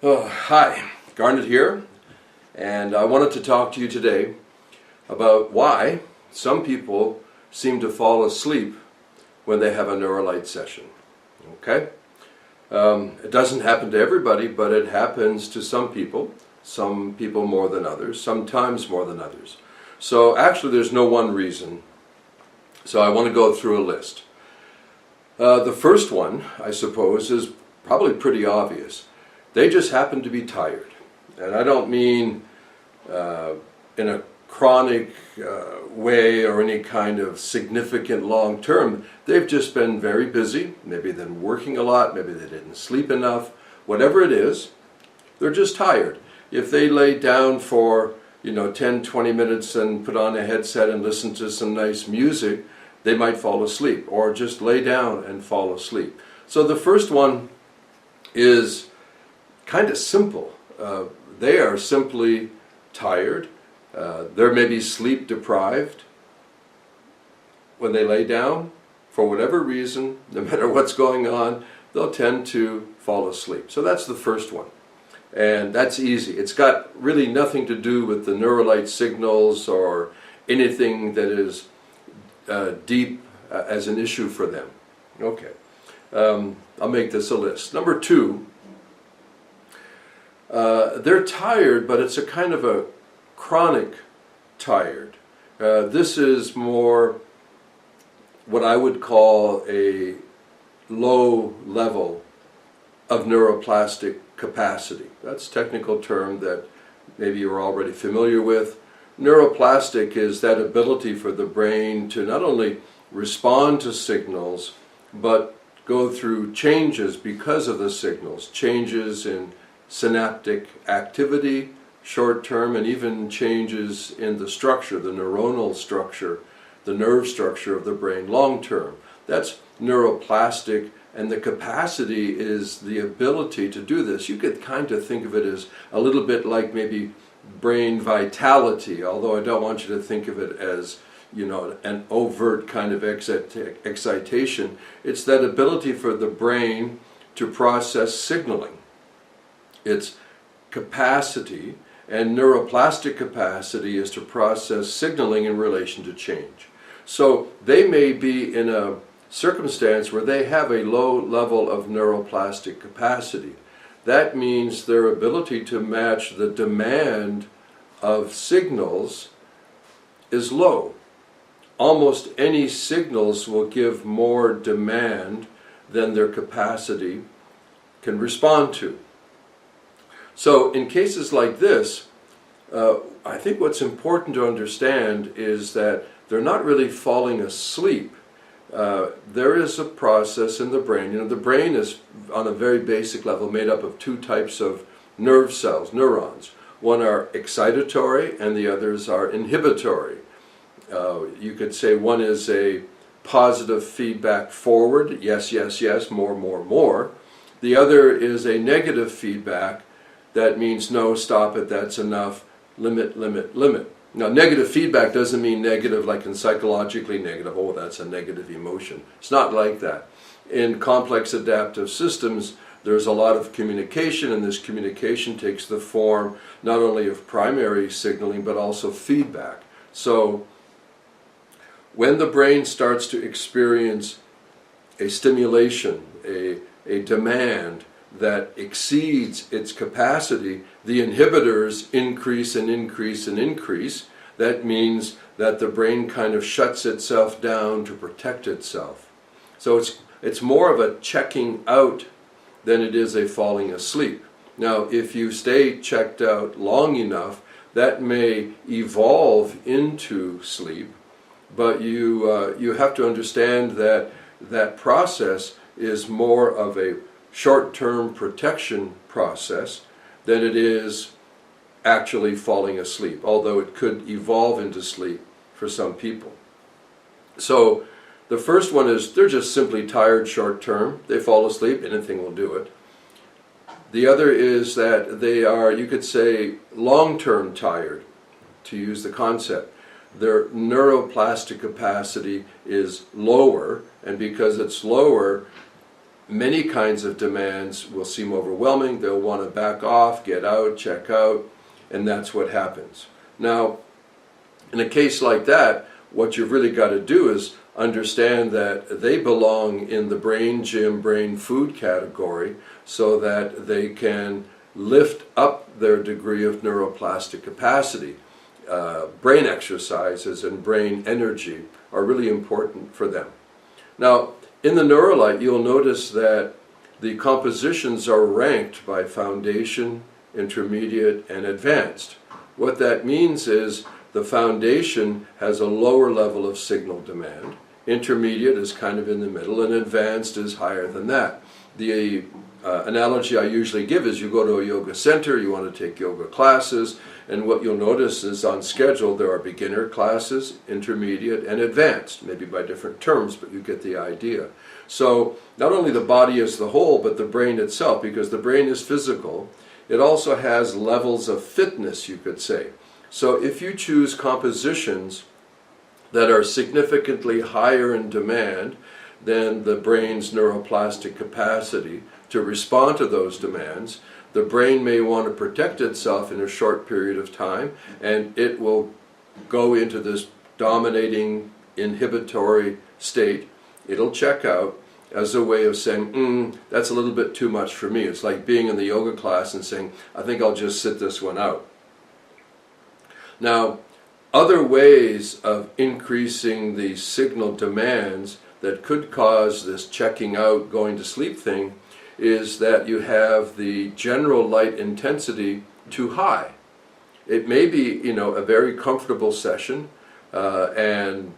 Hi, Garnet here, and I wanted to talk to you today about why some people seem to fall asleep when they have a Neurolight session. Okay? It doesn't happen to everybody, but it happens to some people more than others, sometimes more than others. So actually there's no one reason, so I want to go through a list. The first one, I suppose, is probably pretty obvious. They just happen to be tired. And I don't mean in a chronic way or any kind of significant long term. They've just been very busy. Maybe they've been working a lot. Maybe they didn't sleep enough. Whatever it is, they're just tired. If they lay down for 10, 20 minutes and put on a headset and listen to some nice music, they might fall asleep, or just lay down and fall asleep. So the first one is kind of simple. They are simply tired. They're maybe sleep deprived when they lay down. For whatever reason, no matter what's going on, they'll tend to fall asleep. So that's the first one. And that's easy. It's got really nothing to do with the Neurolight signals or anything that is deep as an issue for them. Okay. I'll make this a list. Number two, they're tired, but it's a kind of a chronic tired. This is more what I would call a low level of neuroplastic capacity. That's a technical term that maybe you're already familiar with. Neuroplastic is that ability for the brain to not only respond to signals, but go through changes because of the signals, changes in synaptic activity, short term, and even changes in the structure, the neuronal structure, the nerve structure of the brain long term. That's neuroplastic, and the capacity is the ability to do this. You could kind of think of it as a little bit like maybe brain vitality, although I don't want you to think of it as an overt kind of excitation. It's that ability for the brain to process signaling. Its capacity, and neuroplastic capacity is to process signaling in relation to change. So they may be in a circumstance where they have a low level of neuroplastic capacity. That means their ability to match the demand of signals is low. Almost any signals will give more demand than their capacity can respond to. So in cases like this, I think what's important to understand is that they're not really falling asleep. There is a process in the brain. The brain is, on a very basic level, made up of two types of nerve cells, neurons. One are excitatory and the others are inhibitory. You could say one is a positive feedback forward, yes, yes, yes, more, more, more. The other is a negative feedback. That means no, stop it, that's enough, limit, limit, limit. Now, negative feedback doesn't mean negative like in psychologically negative, oh, that's a negative emotion. It's not like that. In complex adaptive systems, there's a lot of communication, and this communication takes the form not only of primary signaling, but also feedback. So, when the brain starts to experience a stimulation, a demand, that exceeds its capacity, the inhibitors increase and increase and increase. That means that the brain kind of shuts itself down to protect itself. So it's more of a checking out than it is a falling asleep. Now, if you stay checked out long enough, that may evolve into sleep, but you have to understand that that process is more of a short-term protection process than it is actually falling asleep, although it could evolve into sleep for some people. So the first one is they're just simply tired short-term. They fall asleep, anything will do it. The other is that they are, you could say, long-term tired, to use the concept. Their neuroplastic capacity is lower, and because it's lower, many kinds of demands will seem overwhelming. They'll want to back off, get out, check out, and that's what happens. Now, in a case like that, what you've really got to do is understand that they belong in the brain gym, brain food category, so that they can lift up their degree of neuroplastic capacity. Brain exercises and brain energy are really important for them. Now, in the Neurolite, you'll notice that the compositions are ranked by foundation, intermediate, and advanced. What that means is the foundation has a lower level of signal demand, intermediate is kind of in the middle, and advanced is higher than that. The analogy I usually give is you go to a yoga center, you want to take yoga classes, and what you'll notice is on schedule there are beginner classes, intermediate, and advanced, maybe by different terms, but you get the idea. So not only the body as the whole, but the brain itself, because the brain is physical, it also has levels of fitness, you could say. So if you choose compositions that are significantly higher in demand than the brain's neuroplastic capacity to respond to those demands, the brain may want to protect itself in a short period of time, and it will go into this dominating inhibitory state. It'll check out as a way of saying, that's a little bit too much for me. It's like being in the yoga class and saying, I think I'll just sit this one out. Now, other ways of increasing the signal demands that could cause this checking out, going to sleep thing is that you have the general light intensity too high. It may be, a very comfortable session and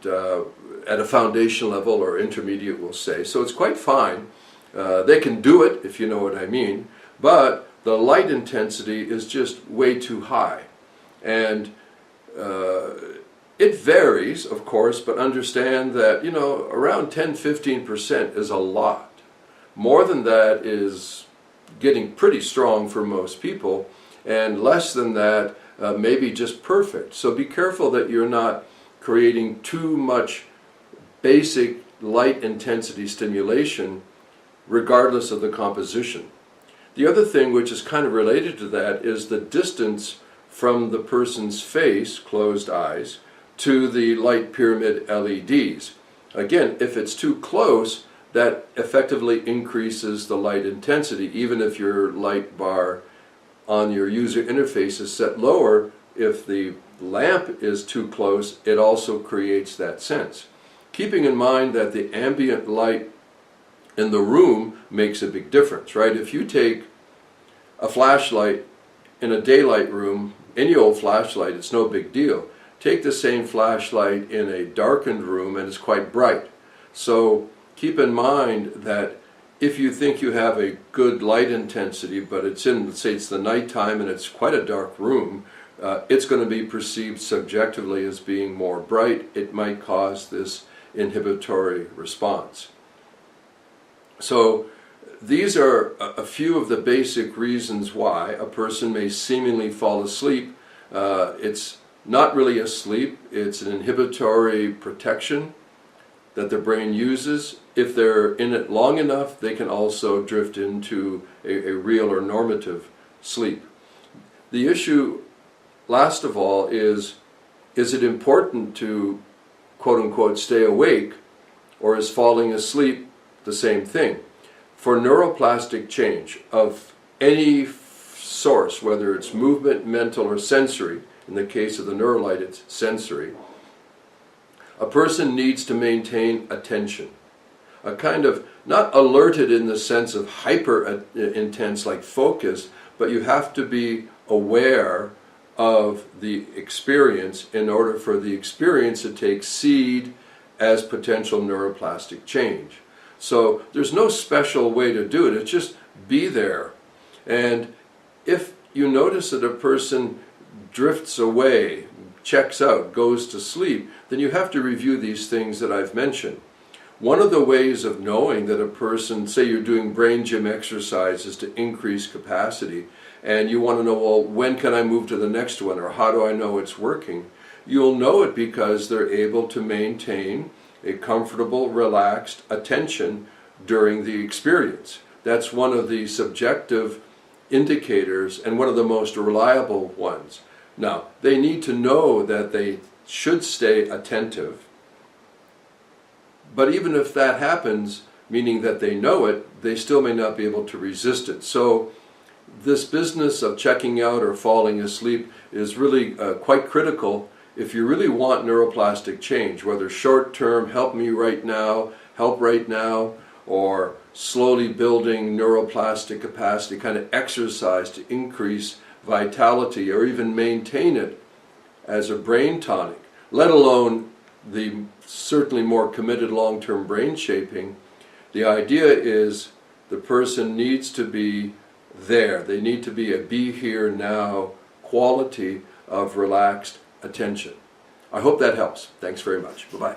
at a foundation level or intermediate, we'll say. So it's quite fine. They can do it, if you know what I mean, but the light intensity is just way too high. And it varies, of course, but understand that, around 10-15% is a lot. More than that is getting pretty strong for most people, and less than that maybe just perfect. So be careful that you're not creating too much basic light intensity stimulation regardless of the composition. The other thing which is kind of related to that is the distance from the person's face, closed eyes, to the light pyramid LEDs. Again, if it's too close, that effectively increases the light intensity, even if your light bar on your user interface is set lower. If the lamp is too close, it also creates that sense. Keeping in mind that the ambient light in the room makes a big difference, right? If you take a flashlight in a daylight room, any old flashlight, it's no big deal. Take the same flashlight in a darkened room and it's quite bright. So keep in mind that if you think you have a good light intensity, but it's in, let's say it's the nighttime and it's quite a dark room, it's going to be perceived subjectively as being more bright. It might cause this inhibitory response. So these are a few of the basic reasons why a person may seemingly fall asleep. It's not really a sleep, it's an inhibitory protection that the brain uses. If they're in it long enough, they can also drift into a real or normative sleep. The issue, last of all, is it important to, quote-unquote, stay awake, or is falling asleep the same thing? For neuroplastic change of any source, whether it's movement, mental, or sensory, in the case of the Neurolite, it's sensory, a person needs to maintain attention. A kind of, not alerted in the sense of hyper intense like focus, but you have to be aware of the experience in order for the experience to take seed as potential neuroplastic change. So there's no special way to do it, it's just be there. And if you notice that a person drifts away, checks out, goes to sleep, then you have to review these things that I've mentioned. One of the ways of knowing that a person, say you're doing brain gym exercises to increase capacity, and you want to know, well, when can I move to the next one, or how do I know it's working? You'll know it because they're able to maintain a comfortable, relaxed attention during the experience. That's one of the subjective indicators and one of the most reliable ones. Now, they need to know that they should stay attentive, but even if that happens, meaning that they know it, they still may not be able to resist it. So this business of checking out or falling asleep is really quite critical if you really want neuroplastic change, whether short-term, help me right now, help right now, or slowly building neuroplastic capacity, kind of exercise to increase vitality or even maintain it as a brain tonic, let alone the certainly more committed long-term brain shaping. The idea is the person needs to be there. They need to be a be here now quality of relaxed attention. I hope that helps. Thanks very much. Bye-bye.